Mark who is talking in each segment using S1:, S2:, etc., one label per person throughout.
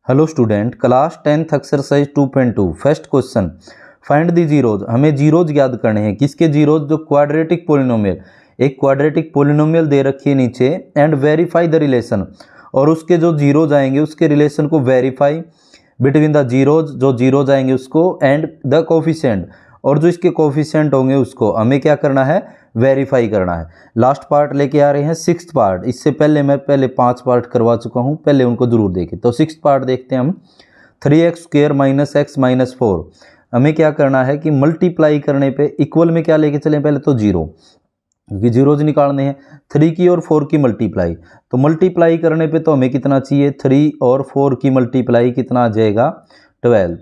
S1: Hello student, class 10th exercise 2.2 first question, find the zeros. हमें zeros याद करने हैं। किसके जीरोज? जो क्वाड्रेटिक पोलिनोमियल, एक क्वाड्रेटिक पोलिनोमियल दे रखी है नीचे, एंड वेरीफाई द रिलेशन, और उसके जो जीरोज आएंगे उसके रिलेशन को वेरीफाई बिटवीन द जीरोज, जो जीरोज आएंगे उसको, एंड द कोफिशिएंट, और जो इसके कोफिशिएंट होंगे उसको हमें क्या करना है? वेरीफाई करना है। लास्ट पार्ट लेके आ रहे हैं सिक्स्थ पार्ट। इससे पहले मैं 5 पार्ट करवा चुका हूं, पहले उनको जरूर देखें। तो सिक्स्थ पार्ट देखते हैं हम। 3x² - x - 4 हमें क्या करना है कि मल्टीप्लाई करने पे इक्वल में क्या लेके चलें? पहले तो जीरो, क्योंकि जीरोज निकालने हैं। 3 की और 4 की मल्टीप्लाई, तो मल्टीप्लाई करने पे तो हमें कितना चाहिए? 3 और 4 की मल्टीप्लाई कितना आ जाएगा? 12।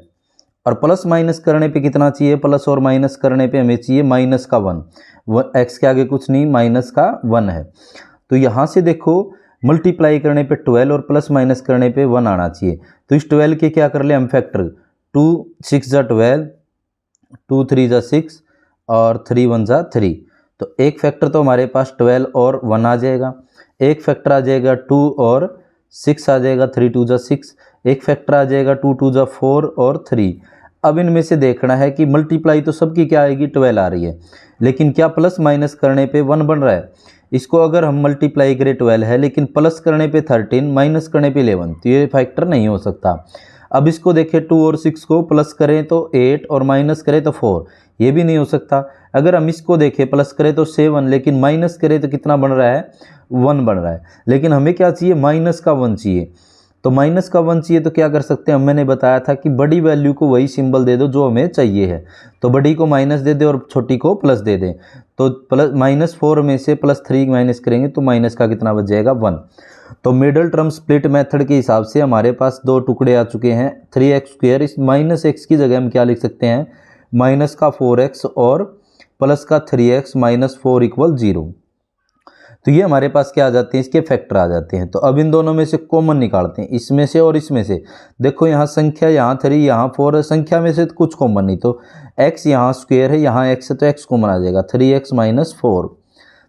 S1: और प्लस माइनस करने पे कितना चाहिए? प्लस और माइनस करने पे हमें चाहिए माइनस का 1। एक्स के आगे कुछ नहीं, माइनस का 1 है। तो यहाँ से देखो, मल्टीप्लाई करने पे 12 और प्लस माइनस करने पे 1 आना चाहिए। तो इस 12 के क्या कर ले हम? फैक्टर। 2 6 × 12, 2 3 × 6 और 3 1 × 3। तो एक फैक्टर तो हमारे पास 12 और 1 आ जाएगा। एक फैक्टर आ जाएगा 2 और 6 आ जाएगा, 3 2 × 6। एक फैक्टर आ जाएगा 2 2 × 4 और 3। अब इनमें से देखना है कि मल्टीप्लाई तो सबकी क्या आएगी? 12 आ रही है, लेकिन क्या प्लस माइनस करने पे 1 बन रहा है? इसको अगर हम मल्टीप्लाई करें 12 है, लेकिन प्लस करने पे 13, माइनस करने पे 11, तो ये फैक्टर नहीं हो सकता। अब इसको देखें, 2 और 6 को प्लस करें तो 8 और माइनस करें तो 4, ये भी नहीं हो सकता। अगर हम इसको देखें, प्लस करें तो 7, लेकिन माइनस करें तो कितना बन रहा है? 1 बन रहा है। लेकिन हमें क्या चाहिए? माइनस का 1 चाहिए। तो माइनस का 1 चाहिए तो क्या कर सकते हैं? मैंने बताया था कि बड़ी वैल्यू को वही सिंबल दे दो जो हमें चाहिए है। तो बड़ी को माइनस दे दे और छोटी को प्लस दे दें। तो -4 में से +3 माइनस करेंगे तो माइनस का कितना बच जाएगा? 1। तो मिडल टर्म स्प्लिट मेथड के हिसाब से हमारे पास दो टुकड़े आ चुके हैं। 3x², इस -x की जगह हम क्या लिख सकते हैं? माइनस का 4x और प्लस का 3x - 4 = 0। तो ये हमारे पास क्या आ जाते हैं? इसके फैक्टर आ जाते हैं। तो अब इन दोनों में से कॉमन निकालते हैं, इसमें से और इसमें से। देखो यहाँ संख्या, यहाँ 3, यहाँ 4 है, संख्या में से तो कुछ कॉमन नहीं। तो x यहाँ स्क्वायर है, यहाँ x है, तो x कॉमन आ जाएगा, 3x - 4।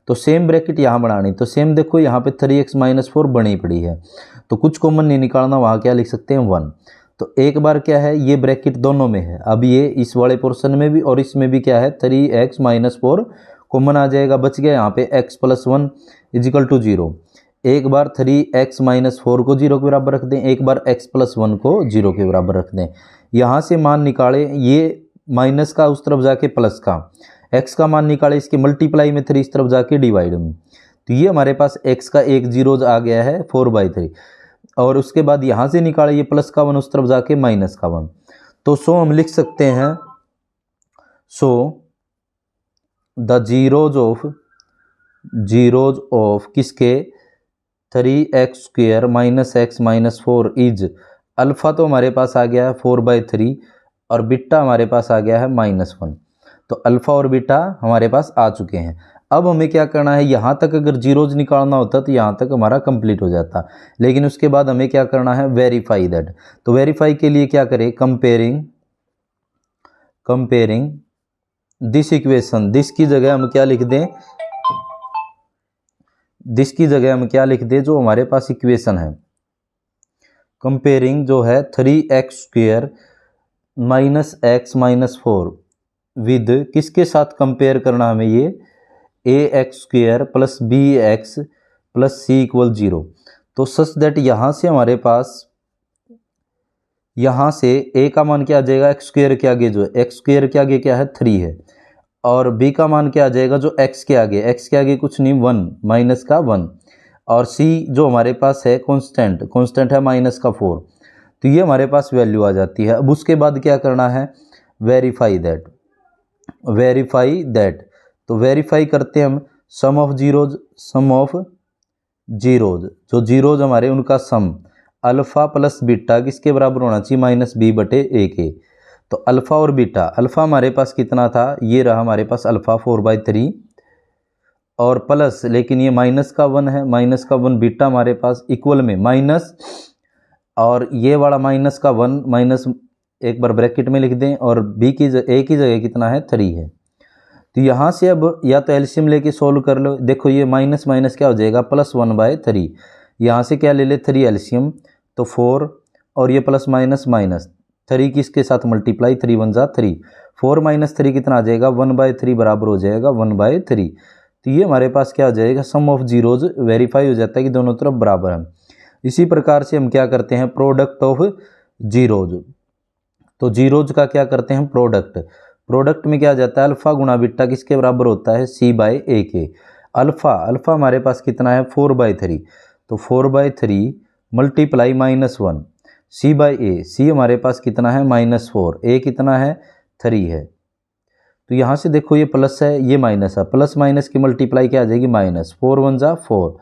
S1: तो सेम ब्रैकेट यहाँ बनानी, तो सेम देखो यहाँ पे 3x - 4 बनी पड़ी है, तो कुछ कॉमन नहीं निकालना, वहाँ क्या लिख सकते हैं? 1। तो एक बार क्या है, ये ब्रैकेट दोनों में है। अब ये इस वाले पोर्शन में भी और इसमें भी क्या है? 3x - 4 कॉमन आ जाएगा, बच गया यहाँ पे x + 1 = 0। एक बार 3x - 4 को 0 के बराबर रख दें, एक बार x + 1 को 0 के बराबर रख दें। यहाँ से मान निकालें, ये माइनस का उस तरफ जाके प्लस का, x का मान निकाले, इसके मल्टीप्लाई में 3 इस तरफ जाके डिवाइड में। तो ये हमारे पास x का एक जीरोज आ गया है 4/3। और उसके बाद यहाँ से निकाले, ये प्लस का 1 उस तरफ जाके माइनस का 1। तो सो हम लिख सकते हैं, सो द जीरोज ऑफ किसके? 3x² - x - 4 इज, अल्फा तो हमारे पास आ गया है 4/3 और बीटा हमारे पास आ गया है -1। तो अल्फा और बीटा हमारे पास आ चुके हैं। अब हमें क्या करना है? यहाँ तक अगर जीरोज निकालना होता तो यहाँ तक हमारा कंप्लीट हो जाता, लेकिन उसके बाद हमें क्या करना है? Verify that. तो वेरीफाई के लिए क्या करें? कंपेयरिंग दिस इक्वेशन, दिस की जगह हम क्या लिख दें? दिस की जगह हम क्या लिख दें? जो हमारे पास इक्वेशन है, कंपेयरिंग जो है 3x² - x - 4 विद, किसके साथ कंपेयर करना हमें? ये ax² + bx + c = 0। तो सच दैट यहाँ से हमारे पास, यहाँ से a का मान क्या आ जाएगा? x² के आगे, जो x² के आगे क्या है? 3 है। और b का मान क्या आ जाएगा? जो x के आगे कुछ नहीं, 1 माइनस का 1। और c जो हमारे पास है कांस्टेंट है -4। तो ये हमारे पास वैल्यू आ जाती है। अब उसके बाद क्या करना है? Verify that. तो वेरीफाई करते हैं हम, सम ऑफ जीरोज, जो जीरोज हमारे उनका सम, अल्फा प्लस बीटा किसके बराबर होना चाहिए? -b/a के। तो अल्फा और बीटा, अल्फा हमारे पास कितना था? ये रहा हमारे पास अल्फा 4/3 और प्लस, लेकिन ये माइनस का 1 है, माइनस का 1। बीटा हमारे पास इक्वल में माइनस, और ये वाला माइनस का 1 माइनस, एक बार ब्रैकेट में लिख दें, और a की जगह कितना है? 3 है। तो यहाँ से अब या तो एलसीएम लेके सोल्व कर लो। देखो ये माइनस माइनस क्या हो जाएगा? +1/3। यहाँ से क्या ले ले? 3 एलसीएम, तो 4 और ये प्लस माइनस माइनस, 3 किसके साथ मल्टीप्लाई, 3 1 जा 3, 4 माइनस 3 कितना आ जाएगा, 1/3 बराबर हो जाएगा 1/3। तो ये हमारे पास क्या हो जाएगा, सम ऑफ जीरोज वेरीफाई हो जाता है कि दोनों तरफ बराबर है। इसी प्रकार से हम क्या करते हैं, प्रोडक्ट ऑफ जीरोज। तो जीरोज का क्या करते हैं, प्रोडक्ट में क्या आ जाता है, अल्फा गुणा बीटा किसके बराबर होता है, c/a के। अल्फा हमारे पास कितना है, 4/3, तो 4/3 मल्टीप्लाई -1 c/a, c हमारे पास कितना है -4, a कितना है 3 है। तो यहाँ से देखो ये प्लस है ये माइनस है, प्लस माइनस की मल्टीप्लाई क्या आ जाएगी, -4 1 जा 4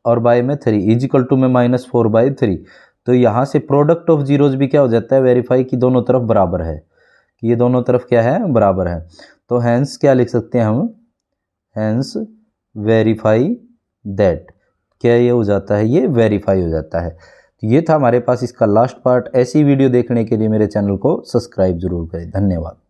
S1: और बाय में 3 इजिकल टू में -4/3। तो यहाँ से प्रोडक्ट ऑफ जीरोज भी क्या हो जाता है, वेरीफाई कि दोनों तरफ बराबर है, कि ये दोनों तरफ क्या है, बराबर है। तो हैंस क्या लिख सकते हैं हम, हैंस वेरीफाई दैट, क्या ये हो जाता है, ये वेरीफाई हो जाता है। तो ये था हमारे पास इसका लास्ट पार्ट। ऐसी वीडियो देखने के लिए मेरे चैनल को सब्सक्राइब जरूर करें। धन्यवाद।